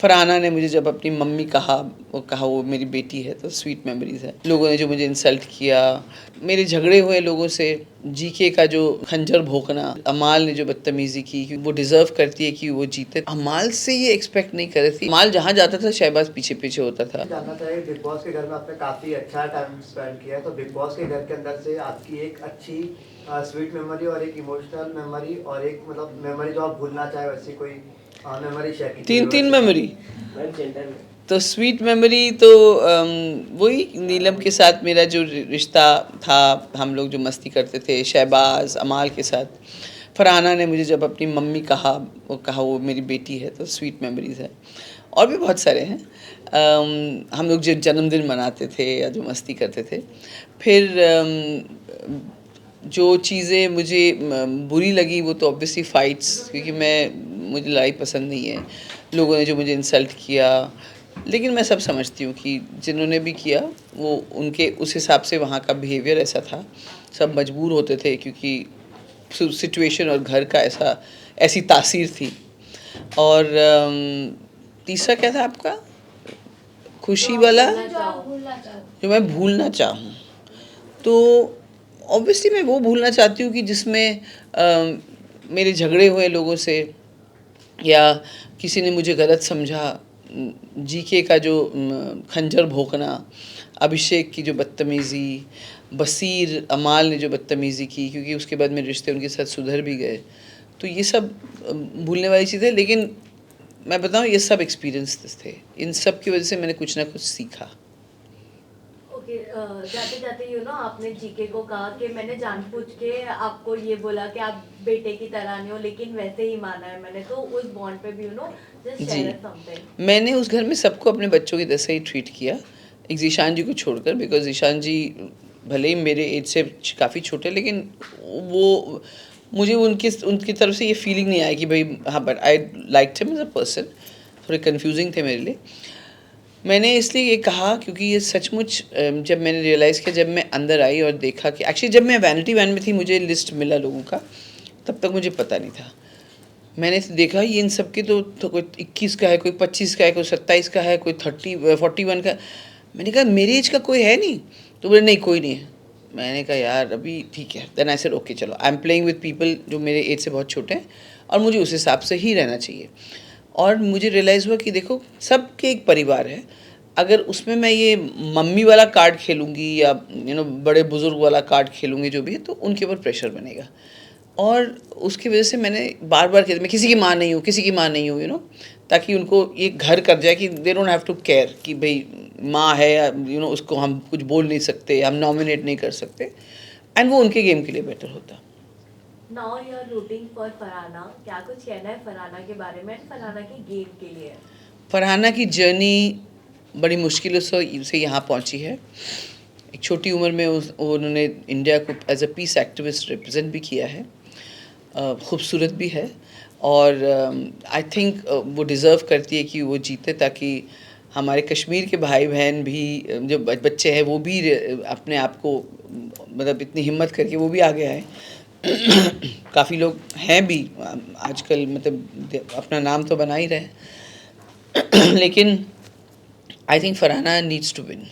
फरहाना ने मुझे जब अपनी मम्मी कहा वो मेरी बेटी है, तो स्वीट मेमोरीज है। लोगों ने जो मुझे इंसल्ट किया, मेरे झगड़े हुए लोगों से, जीके का जो खंजर भोंकना, अमाल ने जो बदतमीजी की, वो डिजर्व करती है कि वो जीते। अमाल से ये एक्सपेक्ट नहीं कर रही थी। अमाल जहाँ जाता था शहबाज पीछे पीछे होता था। जानना चाहिए, बिग बॉस के घर में आपने काफी अच्छा टाइम स्पेंड किया है, तो बिग बॉस के घर के अंदर से आपकी एक अच्छी स्वीट मेमोरी और एक इमोशनल मेमोरी और एक मतलब मेमोरी जो आप भूलना चाहे वैसी कोई मेमोरी शेयर कीजिए। तीन मेमोरी। तो स्वीट मेमोरी तो वही नीलम के साथ मेरा जो रिश्ता था, हम लोग जो मस्ती करते थे शहबाज अमाल के साथ। फरहाना ने मुझे जब अपनी मम्मी कहा वो मेरी बेटी है, तो स्वीट मेमोरीज है। और भी बहुत सारे हैं। हम लोग जो जन्मदिन मनाते थे या जो मस्ती करते थे। फिर जो चीज़ें मुझे बुरी लगी वो तो ऑब्वियसली फ़ाइट्स, क्योंकि मुझे लड़ाई पसंद नहीं है। लोगों ने जो मुझे इंसल्ट किया, लेकिन मैं सब समझती हूँ कि जिन्होंने भी किया वो उनके उस हिसाब से वहाँ का बिहेवियर ऐसा था। सब मजबूर होते थे क्योंकि सिचुएशन और घर का ऐसी तासीर थी। और तीसरा क्या था आपका? खुशी वाला जो मैं भूलना चाहूँ, तो ऑब्वियसली मैं वो भूलना चाहती हूँ कि जिसमें मेरे झगड़े हुए लोगों से, या किसी ने मुझे गलत समझा, जीके का जो खंजर भोंकना, अभिषेक की जो बदतमीज़ी, बसीर अमाल ने जो बदतमीज़ी की, क्योंकि उसके बाद मेरे रिश्ते उनके साथ सुधर भी गए। तो ये सब भूलने वाली चीज़ें। लेकिन मैं बताऊँ, ये सब एक्सपीरियंस थे। इन सब की वजह से मैंने कुछ ना कुछ सीखा। ओके, जाते जाते आपने जीके को कहा कि मैंने जानबूझ के आपको ये बोला कि आप बेटे की तरह नहीं हो, लेकिन वैसे ही माना है मैंने, तो उस बॉन्ड पे भी जस्ट जी, शेयर समथिंग। मैंने उस घर में सबको अपने बच्चों की तरह ही ट्रीट किया, एक ज़ीशान जी को छोड़कर। बिकॉज ज़ीशान जी भले ही मेरे एज से काफ़ी छोटे, लेकिन वो मुझे उनकी उनकी तरफ से ये फीलिंग नहीं आई कि भाई हाँ, but I liked him as a person. थोड़े कंफ्यूजिंग थे मेरे लिए। मैंने इसलिए ये कहा क्योंकि ये सचमुच जब मैंने रियलाइज़ किया, जब मैं अंदर आई और देखा कि एक्चुअली जब मैं वैनिटी वैन में थी, मुझे लिस्ट मिला लोगों का, तब तक मुझे पता नहीं था। मैंने देखा ये इन सब के तो कोई 21 का है, कोई 25 का है, कोई 27 का है, कोई 41 का। मैंने कहा मेरी एज का कोई है नहीं? तो बोले नहीं, कोई नहीं है। मैंने कहा यार अभी ठीक है। देन आई सेड ओके, चलो I am playing with people जो मेरे एज से बहुत छोटे हैं, और मुझे उस हिसाब से ही रहना चाहिए। और मुझे रियलाइज़ हुआ कि देखो, सबके एक परिवार है। अगर उसमें मैं ये मम्मी वाला कार्ड खेलूँगी या बड़े बुज़ुर्ग वाला कार्ड खेलूँगी जो भी है, तो उनके ऊपर प्रेशर बनेगा। और उसकी वजह से मैंने बार बार कहती, मैं किसी की माँ नहीं हूँ, किसी की माँ नहीं हूँ, ताकि उनको ये घर कर जाए कि they don't have to care कि भाई माँ है या उसको हम कुछ बोल नहीं सकते, हम नॉमिनेट नहीं कर सकते। एंड वो उनके गेम के लिए बेटर होता। Now you are rooting for Farhana, क्या कुछ कहना है फरहाना के बारे में, फरहाना के गेम के लिए? फरहाना की जर्नी बड़ी मुश्किलों से यहाँ पहुँची है। एक छोटी उम्र में उन्होंने इंडिया को as a peace activist represent भी किया है। खूबसूरत भी है, और आई थिंक वो डिज़र्व करती है कि वो जीते, ताकि हमारे कश्मीर के भाई बहन भी, जो बच्चे हैं, वो भी अपने आप को मतलब इतनी हिम्मत करके वो भी आगे आए। काफ़ी लोग हैं भी आजकल, मतलब अपना नाम तो बना ही रहे। लेकिन I think Farhana needs to win.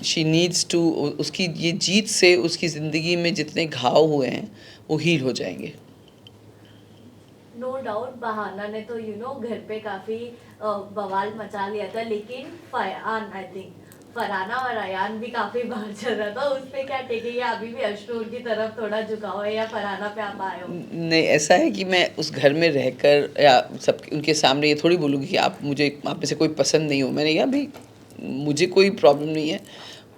She needs to, उसकी ये जीत से उसकी ज़िंदगी में जितने घाव हुए हैं वो हील हो जाएंगे। नो डाउट बहाना ने तो घर पे काफी बवाल मचा लिया था, लेकिन फरहान आई थिंक फरहाना और अयान भी काफी बाहर चल रहा था, उस पे क्या टेक है? या अभी भी अशनूर की तरफ थोड़ा झुकाव है, या फरहाना पे आप आए हो? नहीं, ऐसा है कि मैं उस घर में रहकर या सब उनके सामने ये थोड़ी बोलूँगी कि आप में से कोई पसंद नहीं हो। मैंने कहा भाई मुझे कोई प्रॉब्लम नहीं है,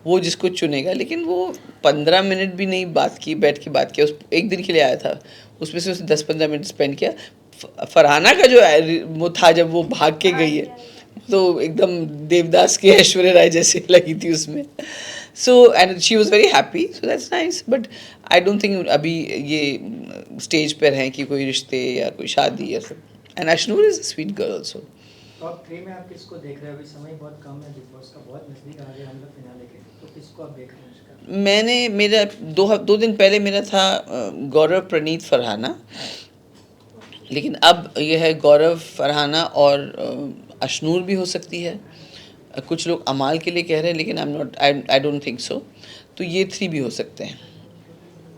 वो जिसको चुनेगा। लेकिन वो 15 मिनट भी नहीं बात की, बैठ के बात किया। उस एक दिन के लिए आया था, उसमें से उसने 10-15 मिनट स्पेंड किया। फरहाना का जो वो था, जब वो भाग के गई है, तो एकदम देवदास के ऐश्वर्या राय जैसे लगी थी उसमें। So and she was very happy, so that's nice. But I don't think अभी ये स्टेज पर हैं कि कोई रिश्ते या कोई शादी या सब। And Ashnoor is a sweet girl also. Top 3 में आप किसको देख रहे हो? अभी समय बहुत कम है, बिग बॉस का बहुत नज़दीक आ गया हम लोग फिनाले के, तो किसको आप देख रहे हैं उसका? मैंने मेरा 2 दिन पहले मेरा था गौरव, प्रणीत, फरहाना। लेकिन अब ये है गौरव, फरहाना और अशनूर भी हो सकती है। कुछ लोग अमाल के लिए कह रहे हैं, लेकिन आई डोंट थिंक सो। तो ये 3 भी हो सकते हैं।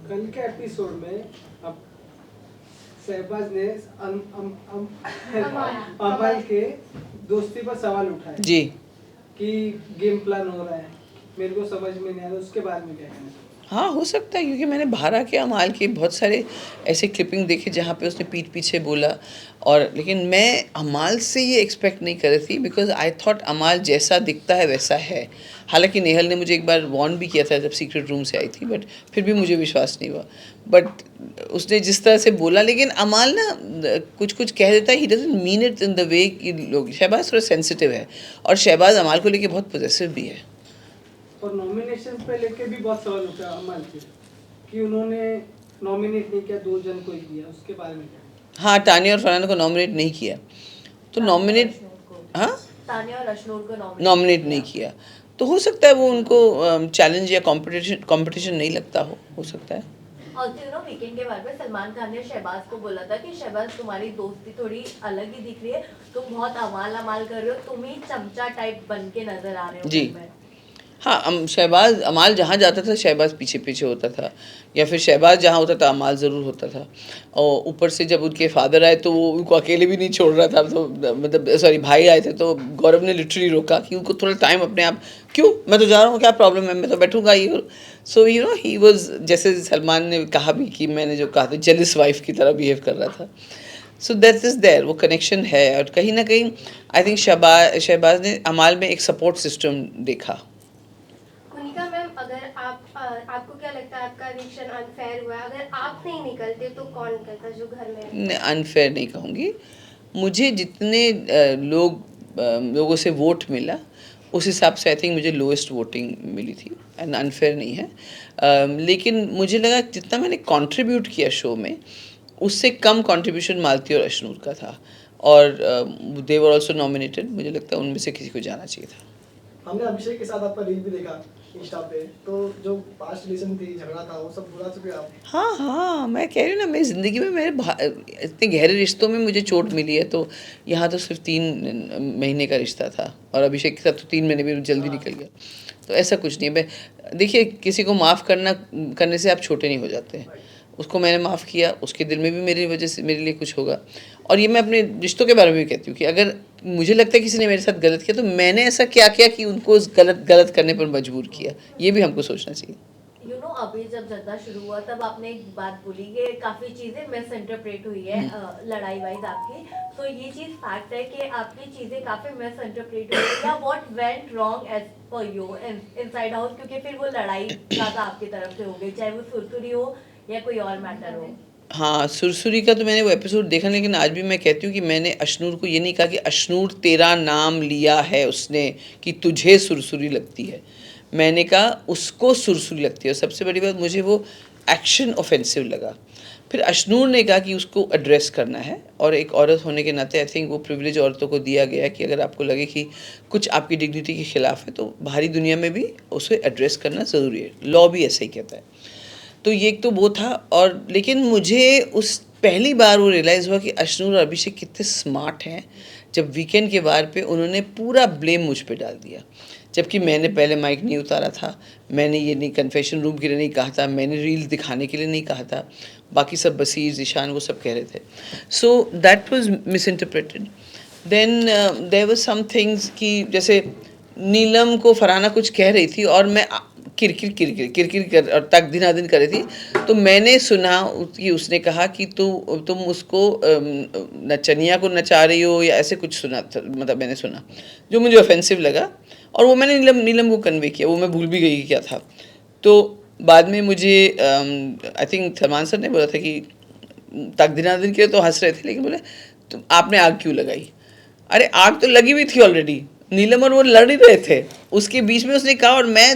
कल के एपिसोड में अब शहबाज ने अमल के दोस्ती पर सवाल उठाए जी। कि गेम प्लान हो रहा है, मेरे को समझ में नहीं आ रहा, उसके बारे में क्या कहना है? हाँ, हो सकता है, क्योंकि मैंने बाहर आके अमाल के बहुत सारे ऐसे क्लिपिंग देखे जहाँ पे उसने पीठ पीछे बोला। और लेकिन मैं अमाल से ये एक्सपेक्ट नहीं कर रही थी, बिकॉज आई थॉट अमाल जैसा दिखता है वैसा है। हालांकि नेहल ने मुझे एक बार वार्न भी किया था जब सीक्रेट रूम से आई थी, बट फिर भी मुझे विश्वास नहीं हुआ। बट उसने जिस तरह से बोला, लेकिन अमाल ना कुछ कुछ कह देता है, he doesn't mean it in the way कि लोग। शहबाज थोड़ा सेंसिटिव है, और शहबाज अमाल को लेके बहुत पॉजेसिव भी है। और नॉमिनेशन पे लेके भी बहुत सवाल उठा अमल के कि उन्होंने नॉमिनेट नहीं किया, 2 जन को ही किया, उसके बारे में क्या? हाँ, तानिया और फरहाना को नॉमिनेट नहीं किया, तो नॉमिनेट, हाँ, तानिया और अशनूर को नॉमिनेट नहीं किया, तो हो सकता है वो उनको चैलेंज या कंपटीशन नहीं लगता हो सकता है। और वीकेंड के बारे में सलमान खान ने शहबाज को बोला था कि शहबाज तुम्हारी दोस्ती थोड़ी अलग ही दिख रही है, तुम बहुत अमाल कर रहे हो, तुम ही चमचा टाइप बन के नजर आ रहे हो जी। फिल्म में। हाँ, शहबाज, अमाल जहाँ जाता था शहबाज पीछे पीछे होता था, या फिर शहबाज जहाँ होता था अमाल ज़रूर होता था। और ऊपर से जब उनके फादर आए तो वो उनको अकेले भी नहीं छोड़ रहा था, तो मतलब सॉरी भाई आए थे, तो गौरव ने लिटरली रोका कि उनको थोड़ा टाइम अपने आप, क्यों, मैं तो जा रहा हूँ, क्या प्रॉब्लम है, मैं तो बैठूंगा ही। सो ही वॉज, जैसे सलमान ने कहा भी कि मैंने जो कहा था, जेलिस वाइफ की तरह बिहेव कर रहा था। सो दैट इज़ देयर, वो कनेक्शन है। और कहीं ना कहीं आई थिंक शहबाज ने अमाल में एक सपोर्ट सिस्टम देखा। मोनिका मैम, अगर आपको क्या लगता है आपका एविक्शन अनफेयर हुआ है? अगर आप नहीं निकलते तो कौन निकलता जो घर में? अनफेयर नहीं कहूँगी, मुझे जितने लोगों से वोट मिला उस हिसाब से आई थिंक मुझे लोएस्ट वोटिंग मिली थी, एंड अनफेयर नहीं है। लेकिन मुझे लगा जितना मैंने कंट्रीब्यूट किया शो में, उससे कम कंट्रीब्यूशन मालती और अशनूर का था, और दे वर ऑल्सो नॉमिनेटेड। मुझे लगता है उनमें से किसी को जाना चाहिए था। हमने अभिषेक के साथ आपका रील भी देखा इंस्टा पे, तो जो पास्ट रिलेशन थी, झगड़ा था, वो सब भुला चुके आप? हाँ, मैं कह रही हूँ ना, मेरी ज़िंदगी में इतने गहरे रिश्तों में मुझे चोट मिली है, तो यहाँ तो सिर्फ 3 महीने का रिश्ता था, और अभिषेक के साथ तो 3 महीने भी जल्दी निकल गया। तो ऐसा कुछ नहीं है। देखिए, किसी को माफ़ करने से आप छोटे नहीं हो जाते। उसको मैंने माफ़ किया, उसके दिल में भी मेरी वजह से मेरे लिए कुछ होगा। और ये मैं अपने रिश्तों के बारे में भी कहती हूँ कि अगर मुझे लगता है किसी ने मेरे साथ गलत किया, तो मैंने ऐसा क्या किया कि उनको उस गलत करने पर मजबूर किया, ये भी हमको सोचना चाहिए। अभी जब जद्दा शुरू हुआ तब आपने एक बात बोली कि काफी चीजें मिस इंटरप्रेट हुई है लड़ाई वाइज आपकी, तो ये चीज फैक्ट है कि आपकी चीजें काफी मिस इंटरप्रेट हुई है, या what went wrong as per you inside house, क्योंकि फिर वो लड़ाई ज्यादा आपकी तरफ से हो गई, चाहे वो सुरसुरी हो या कोई और मैटर हो। हाँ, सुरसुरी का तो मैंने वो एपिसोड देखा, लेकिन आज भी मैं कहती हूँ कि मैंने अशनूर को ये नहीं कहा कि अशनूर तेरा नाम लिया है उसने कि तुझे सुरसुरी लगती है। मैंने कहा उसको सुरसुरी लगती है, और सबसे बड़ी बात मुझे वो एक्शन ऑफेंसिव लगा। फिर अशनूर ने कहा कि उसको एड्रेस करना है, और एक औरत होने के नाते आई थिंक वो प्रिविलेज औरतों को दिया गया है कि अगर आपको लगे कि कुछ आपकी डिग्निटी के खिलाफ है, तो बाहरी दुनिया में भी उसे एड्रेस करना ज़रूरी है। लॉ भी ऐसा ही कहता है। तो ये एक तो वो था। और लेकिन मुझे उस पहली बार वो रियलाइज़ हुआ कि अशनूर और अभिषेक कितने स्मार्ट हैं, जब वीकेंड के बार पे उन्होंने पूरा ब्लेम मुझ पे डाल दिया, जबकि मैंने पहले माइक नहीं उतारा था, मैंने ये नहीं कन्फेशन रूम के लिए नहीं कहा था, मैंने रील दिखाने के लिए नहीं कहा था, बाकी सब बसीर, ज़ीशान वो सब कह रहे थे। So that was misinterpreted. Then there was some things कि जैसे नीलम को फरहाना कुछ कह रही थी, और मैं किरकिर कर और तक दिनादिन कर रही थी, तो मैंने सुना कि उसने कहा कि तुम उसको नचनिया को नचा रही हो, या ऐसे कुछ सुना था, मतलब मैंने सुना, जो मुझे ऑफेंसिव लगा, और वो मैंने नीलम को कन्वे किया, वो मैं भूल भी गई क्या था। तो बाद में मुझे आई थिंक सलमान सर ने बोला था कि तक दिनादिन के लिए तो हंस रहे थे, लेकिन बोले तो आपने आग क्यों लगाई? अरे आग तो लगी हुई थी ऑलरेडी, नीलम और वो लड़ ही रहे थे, उसके बीच में उसने कहा, और मैं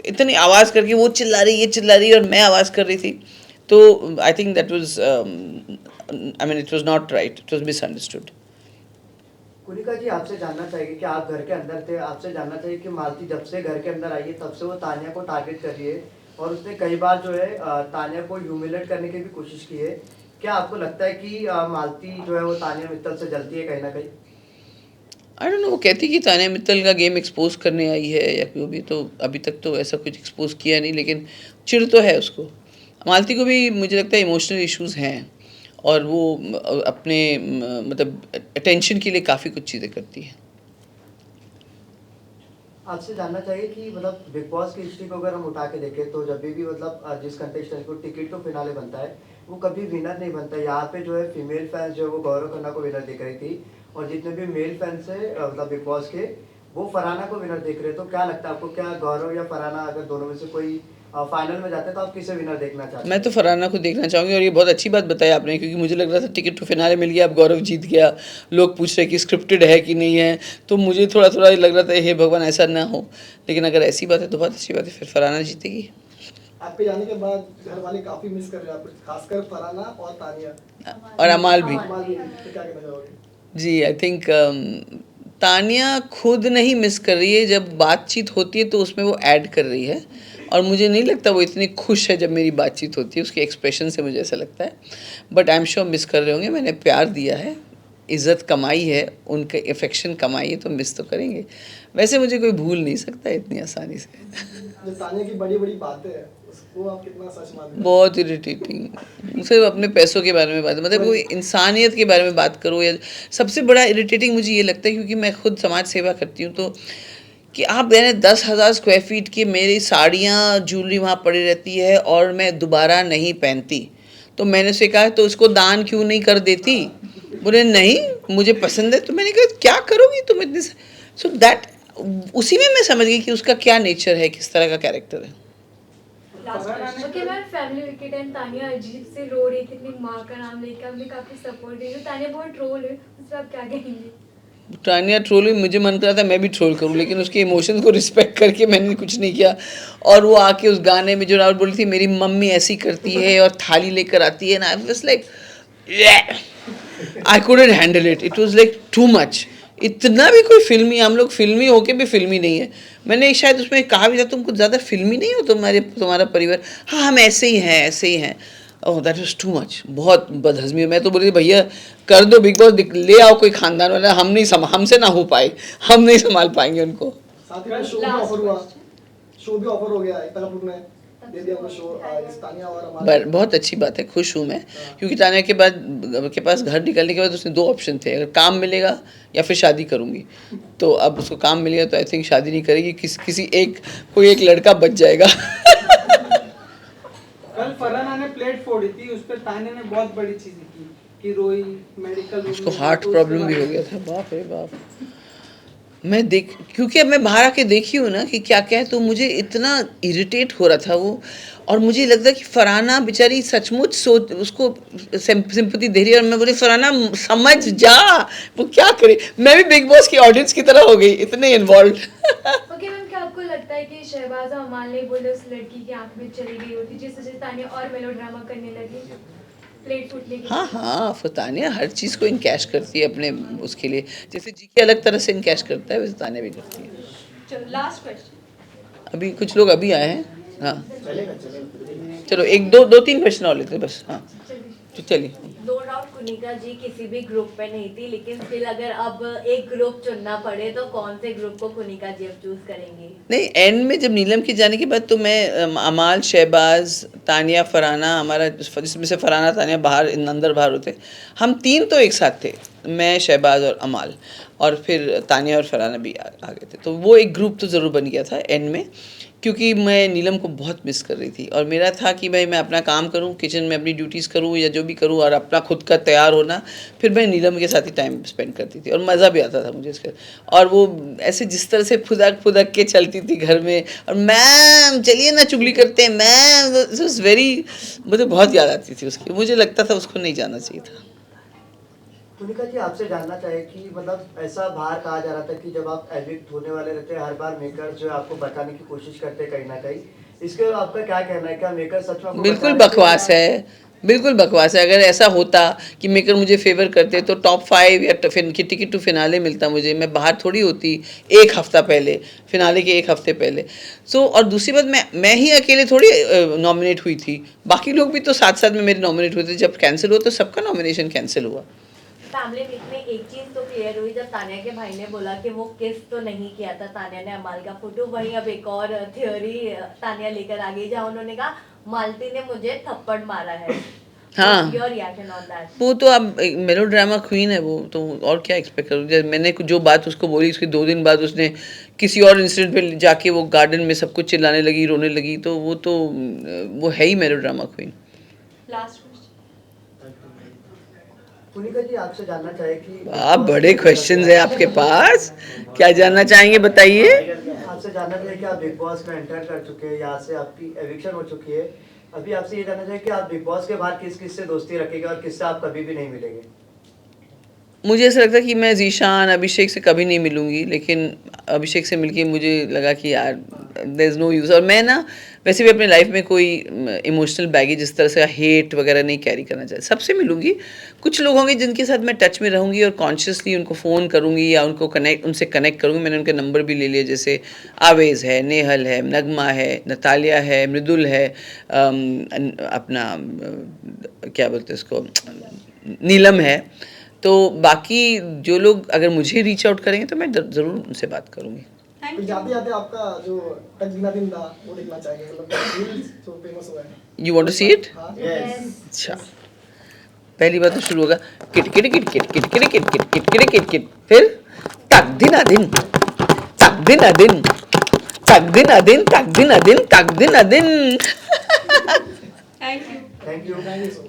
इतनी आवाज़ करके, वो चिल्ला रही, ये चिल्ला रही, और मैं आवाज़ कर रही थी। तो I think that was, I mean it was not right, it was misunderstood. Kunika ji, आपसे जानना चाहिए कि आप घर के अंदर थे, आपसे जानना चाहिए कि मालती जब से घर के अंदर आई है तब से वो तानिया को टारगेट कर रही है, और उसने कई बार जो है तानिया को ह्यूमिलेट करने की भी कोशिश की है। क्या आपको लगता है कि मालती जो है वो तानिया मित्तल से जलती है कहीं ना कहीं? आई डोंट नो, वो कहती कि तानिया मित्तल का गेम एक्सपोज करने आई है या कोई भी, तो अभी तक तो ऐसा कुछ एक्सपोज किया नहीं, लेकिन चिढ़ तो है उसको। मालती को भी मुझे लगता है इमोशनल इश्यूज हैं, और वो अपने मतलब अटेंशन के लिए काफ़ी कुछ चीज़ें करती है। आपसे जानना चाहिए कि मतलब बिग बॉस की हिस्ट्री को अगर हम उठा के देखें तो जब भी मतलब जिस कंटेस्टेंट को टिकट तो फिनाले बनता है वो कभी विनर नहीं बनता। यहाँ पे जो है फीमेल फैंस जो है वो गौरव खन्ना को विनर देख रही थी, और जितने भी मेल फैंस है मतलब बिग बॉस के वो फरहाना को विनर देख रहे हैं। तो क्या लगता है आपको, क्या गौरव या फरहाना अगर दोनों में से कोई फाइनल में जाते हैं तो आप किसे विनर देखना चाहते हैं? मैं तो फरहाना को देखना चाहूँगी, और ये बहुत अच्छी बात बताई आपने, क्योंकि मुझे लग रहा था टिकट टू फिनाले मिल गया, अब गौरव जीत गया, लोग पूछ रहे कि स्क्रिप्टेड है कि नहीं है, तो मुझे थोड़ा थोड़ा लग रहा था हे भगवान ऐसा ना हो, लेकिन अगर ऐसी बात है तो बहुत अच्छी बात है, फिर फरहाना जीतेगी। आपके जाने के बाद घर वाले काफी मिस कर रहे हैं आपको, खासकर फरहाना और तानिया। और अमाल भी। अमाल भी, तो क्या कहना चाहोगे? जी, आई थिंक तानिया खुद नहीं मिस कर रही है, जब बातचीत होती है तो उसमें वो ऐड कर रही है, और मुझे नहीं लगता वो इतनी खुश है जब मेरी बातचीत होती है, उसके एक्सप्रेशन से मुझे ऐसा लगता है। But I am sure miss कर रहे होंगे, मैंने प्यार दिया है, इज़्ज़त कमाई है, उनके अफेक्शन कमाई है, तो मिस तो करेंगे। वैसे मुझे कोई भूल नहीं सकता इतनी आसानी से। जो तानिया की बड़ी बड़ी बातें हैं उसको आप कितना सच मानते हैं? बहुत इरिटेटिंग, सिर्फ अपने पैसों के बारे में बात, मतलब कोई इंसानियत के बारे में बात करो, या सबसे बड़ा इरिटेटिंग मुझे ये लगता है, क्योंकि मैं खुद समाज सेवा करती हूँ, तो कि आप यानी 10,000 स्क्वायर फीट की मेरी साड़ियाँ ज्वेलरी वहाँ पड़ी रहती है और मैं दोबारा नहीं पहनती, तो मैंने उसे कहा तो उसको दान क्यों नहीं कर देती? बोले नहीं मुझे पसंद है। तो मैंने कहा क्या करोगी तुम इतने, सो दैट उसी में मैं समझ गई कि उसका क्या नेचर है, किस तरह का कैरेक्टर है। Okay ma'am, family wicket and Tania अजीब से रो रही थी अपनी माँ का नाम लेकर, हमने काफी सपोर्ट दी। तानिया बहुत ट्रोल है, उस पर आप क्या कहेंगे? तानिया ट्रोल हुई, मुझे मन कर रहा था मैं भी ट्रोल करूं, लेकिन उसके इमोशंस को रिस्पेक्ट करके मैंने कुछ नहीं किया। और वो आके उस गाने में जो राहुल बोली थी मेरी मम्मी ऐसी करती है और थाली लेकर आती है ना, I was like I couldn't handle it, it was like too much. इतना भी कोई फिल्मी, हम लोग फिल्मी होके भी फिल्मी नहीं है। मैंने शायद उसमें कहा भी था तुम कुछ ज़्यादा फिल्मी नहीं हो, तुम्हारा परिवार, हाँ हम ऐसे ही हैं ऐसे ही हैं। Oh that was too much, बहुत बदहज़मी है। मैं तो बोली भैया कर दो बिग बॉस, ले आओ कोई खानदान वाला, हम नहीं हमसे ना हो पाए, हम नहीं संभाल पाएंगे उनको। साथ में शो भी ऑफर हुआ, शो भी ऑफर हो गया है तलपुर में, दे दिया उनको शो तानिया और अमाल। बहुत अच्छी बात है, खुश हूँ मैं, क्योंकि तानिया के पास घर निकलने के बाद उसने 2 ऑप्शन थे, अगर काम मिलेगा या फिर शादी करूँगी। तो अब उसको काम मिलेगा तो आई थिंक शादी नहीं करेगी, किसी कोई एक लड़का बच जाएगा। कल फरहाना ने प्लेट फोड़ी थी, उस पर तानिया ने बहुत बड़ी चीजें की कि रोई, मेडिकल रूम उसको में, हार्ट तो प्रॉब्लम उसके भी हो बाद- गया था, बाप रे बाप। मैं क्योंकि अब मैं बाहर आके देखी हूँ ना कि क्या क्या है, तो मुझे इतना इरिटेट हो रहा था वो, और मुझे लगता कि फरहाना बेचारी सचमुच सोच उसको सिंपैथी दे रही है, और मैं बोली फरहाना समझ जा, वो क्या करे। मैं भी बिग बॉस की ऑडियंस की तरह हो गई, इतने इन्वॉल्व। ओके मैम, क्या आपको लगता है कि शहबाज और अमाल ने बोले उस लड़की की आंख में चली गई होती, जिस वजह से तानिया और मेलोड्रामा करने लगी प्लेट फूटने की? हाँ फिर तानिया हर चीज़ को इनकैश करती है अपने उसके लिए, जैसे जीके अलग तरह से इनकैश करता है, वैसे तानिया भी करती है। चलो लास्ट क्वेश्चन। अभी कुछ लोग अभी आए हैं, हाँ चलो 2-3 क्वेश्चन और लेते हैं बस। हाँ तो चलिए। नो डाउट कुनिका जी किसी भी ग्रुप पे नहीं थी, लेकिन स्टिल अगर अब एक ग्रुप चुनना पड़े तो कौन से ग्रुप को कुनिका जी अब चूज करेंगी? नहीं, एंड में जब नीलम के जाने के बाद तो मैं अमाल, शहबाज, तानिया, फरहाना, हमारा जिसमें से फरहाना तानिया बाहर अंदर बाहर होते, हम 3 तो एक साथ थे, मैं, शहबाज और अमाल, और फिर तानिया और फरहाना भी आ गए थे। तो वो एक ग्रुप तो ज़रूर बन गया था एंड में, क्योंकि मैं नीलम को बहुत मिस कर रही थी, और मेरा था कि भाई मैं अपना काम करूं, किचन में अपनी ड्यूटीज़ करूं या जो भी करूं, और अपना खुद का तैयार होना, फिर मैं नीलम के साथ ही टाइम स्पेंड करती थी, और मज़ा भी आता था मुझे इसका। और वो ऐसे जिस तरह से फुदक के चलती थी घर में, और मैम चलिए ना चुगली करते हैं मैम, इट वाज वेरी, मुझे बहुत याद आती थी उसकी। मुझे लगता था उसको नहीं जाना चाहिए था। कुनिका जी आपसे जानना चाहे कि मतलब ऐसा बाहर कहा जा रहा था कि जब आप एविक्ट होने वाले रहते हैं हर बार मेकर जो है आपको बचाने की कोशिश करते हैं कहीं ना कहीं, इसके आपका क्या कहना है? क्या मेकर सच में आपको बिल्कुल बचाने के लिए बकवास है, बिल्कुल बकवास है। अगर ऐसा होता कि मेकर मुझे फेवर करते तो टॉप 5 या की टिकट टू फिनाले मिलता मुझे, मैं बाहर थोड़ी होती एक हफ्ता पहले, फिनाले के एक हफ्ते पहले। और दूसरी बात, मैं ही अकेले थोड़ी नॉमिनेट हुई थी, बाकी लोग भी तो साथ साथ में मेरे नॉमिनेट हुए थे। जब कैंसिल हुआ तो सबका नॉमिनेशन कैंसिल हुआ। फैमिली वीक में एक चीज तो क्लियर हुई जब तानिया के भाई ने बोला कि वो किस तो नहीं किया था तानिया ने अमाल का फोटो। वहीं अब एक और थियोरी तानिया लेकर आ गई जहाँ उन्होंने कहा मालती ने मुझे थप्पड़ मारा है। हाँ। Your reaction on that? वो तो अब मेलोड्रामा क्वीन है वो, तो और क्या एक्सपेक्ट करूँ। जब मैंने जो बात उसको बोली, उसके 2 दिन बाद उसने किसी और इंसिडेंट पे जाके वो गार्डन में सब कुछ चिल्लाने लगी, रोने लगी। तो वो है ही मेलोड्रामा क्वीन। लास्ट पुनिका जी आपसे जानना चाहे कि आप बड़े क्वेश्चंस हैं आपके पास, क्या जानना चाहेंगे बताइए। आपसे जानना चाहिए कि आप बिग बॉस में एंटर कर चुके हैं, यहाँ से आपकी एविक्शन हो चुकी है। अभी आपसे ये जानना चाहिए कि आप बिग बॉस के बाहर किस किस से दोस्ती रखेंगे और किससे आप कभी भी नहीं मिलेंगे। मुझे ऐसा लगता है कि मैं ज़ीशान, अभिषेक से कभी नहीं मिलूँगी, लेकिन अभिषेक से मिलके मुझे लगा कि यार देयर इज़ नो यूज़। और मैं ना वैसे भी अपने लाइफ में कोई इमोशनल बैगेज इस तरह से हेट वगैरह नहीं कैरी करना चाहती। सबसे मिलूँगी, कुछ लोग होंगे जिनके साथ मैं टच में रहूँगी और कॉन्शियसली उनको फ़ोन करूँगी या उनसे कनेक्ट करूँगी। मैंने उनके नंबर भी ले लिए, जैसे आवेज़ है, नेहल है, नगमा है, नतालिया है, मृदुल है, अपना क्या बोलते हैं उसको, नीलम है। तो बाकी जो लोग अगर मुझे रीच आउट करेंगे तो मैं ज़रूर उनसे बात करूँगी। तो जाते जाते आपका जो टच बिना दिन था वो देखना चाहेंगे, मतलब रील्स जो फेमस हुआ है। You want to see it? हाँ अच्छा, पहली बात तो शुरू होगा किट किट किट किट किट किट किट किट किट किट किट किट, फिर तक दिन दिन तक दिन दिन तक दिन दिन तक दिन दिन तक दिन दिन। Thank you. Thank you. Thank you.